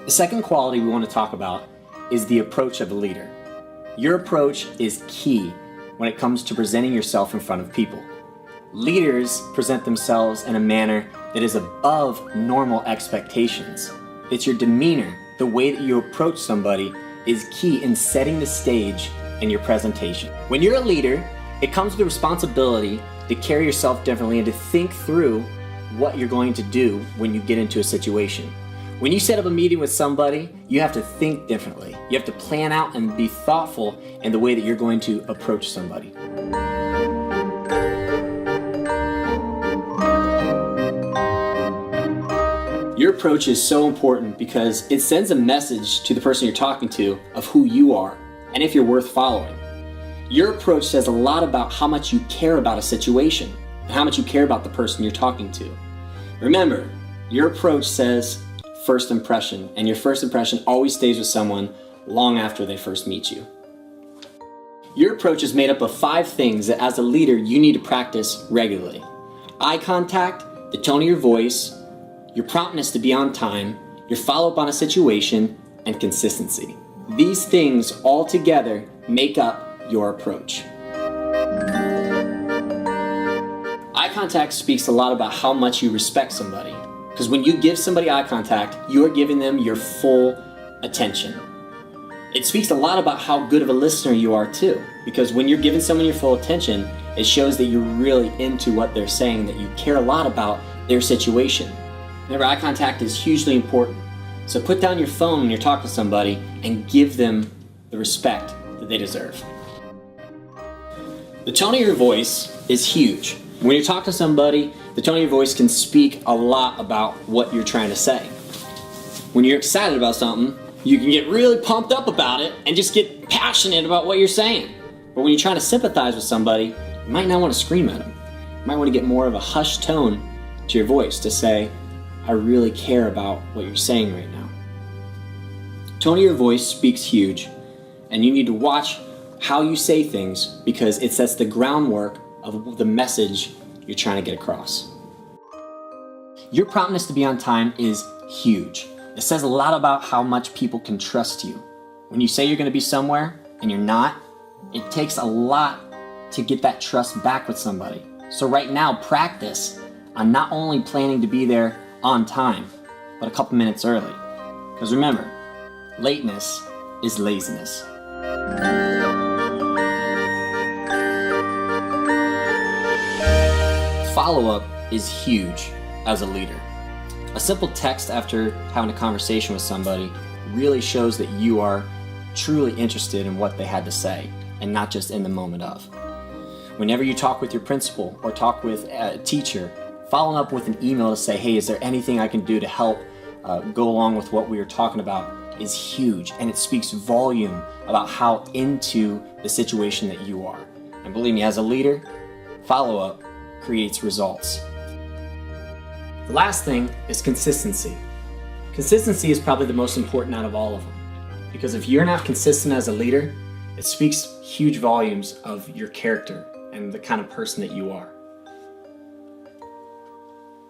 The second quality we want to talk about is the approach of a leader. Your approach is key when it comes to presenting yourself in front of people. Leaders present themselves in a manner that is above normal expectations. It's your demeanor, the way that you approach somebody, is key in setting the stage in your presentation. When you're a leader, it comes with the responsibility to carry yourself differently and to think through what you're going to do when you get into a situation. When you set up a meeting with somebody, you have to think differently. You have to plan out and be thoughtful in the way that you're going to approach somebody. Your approach is so important because it sends a message to the person you're talking to of who you are and if you're worth following. Your approach says a lot about how much you care about a situation and how much you care about the person you're talking to. Remember, your approach says first impression, and your first impression always stays with someone long after they first meet you. Your approach is made up of 5 things that as a leader you need to practice regularly. Eye contact, the tone of your voice, your promptness to be on time, your follow-up on a situation, and consistency. These things all together make up your approach. Eye contact speaks a lot about how much you respect somebody. Because when you give somebody eye contact, you're giving them your full attention. It speaks a lot about how good of a listener you are too. Because when you're giving someone your full attention, it shows that you're really into what they're saying, that you care a lot about their situation. Remember, eye contact is hugely important. So put down your phone when you're talking to somebody and give them the respect that they deserve. The tone of your voice is huge. When you talk to somebody, the tone of your voice can speak a lot about what you're trying to say. When you're excited about something, you can get really pumped up about it and just get passionate about what you're saying. But when you're trying to sympathize with somebody, you might not want to scream at them. You might want to get more of a hushed tone to your voice to say, I really care about what you're saying right now. Tone of your voice speaks huge, and you need to watch how you say things because it sets the groundwork of the message you're trying to get across. Your promptness to be on time is huge. It says a lot about how much people can trust you. When you say you're going to be somewhere and you're not, it takes a lot to get that trust back with somebody. So right now, practice on not only planning to be there on time, but a couple minutes early. Because remember, lateness is laziness. Follow-up is huge as a leader. A simple text after having a conversation with somebody really shows that you are truly interested in what they had to say and not just in the moment of. Whenever you talk with your principal or talk with a teacher, following up with an email to say, hey, is there anything I can do to help go along with what we were talking about is huge, and it speaks volume about how into the situation that you are. And believe me, as a leader, follow-up creates results. The last thing is consistency. Consistency is probably the most important out of all of them. Because if you're not consistent as a leader, it speaks huge volumes of your character and the kind of person that you are.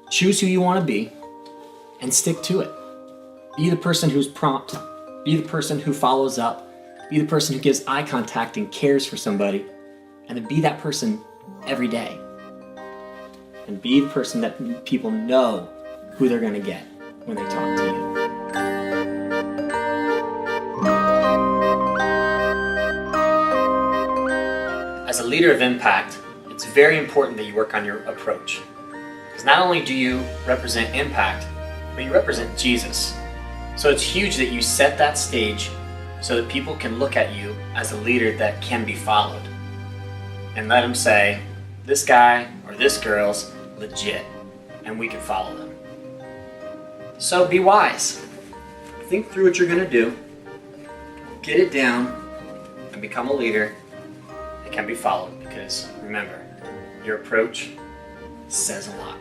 Choose who you want to be and stick to it. Be the person who's prompt. Be the person who follows up. Be the person who gives eye contact and cares for somebody. And then be that person every day. And be the person that people know who they're going to get when they talk to you. As a leader of impact, it's very important that you work on your approach. Because not only do you represent impact, but you represent Jesus. So it's huge that you set that stage so that people can look at you as a leader that can be followed. And let them say, this guy or this girl's legit, and we can follow them. So be wise. Think through what you're going to do, get it down, and become a leader that can be followed. Because remember, your approach says a lot.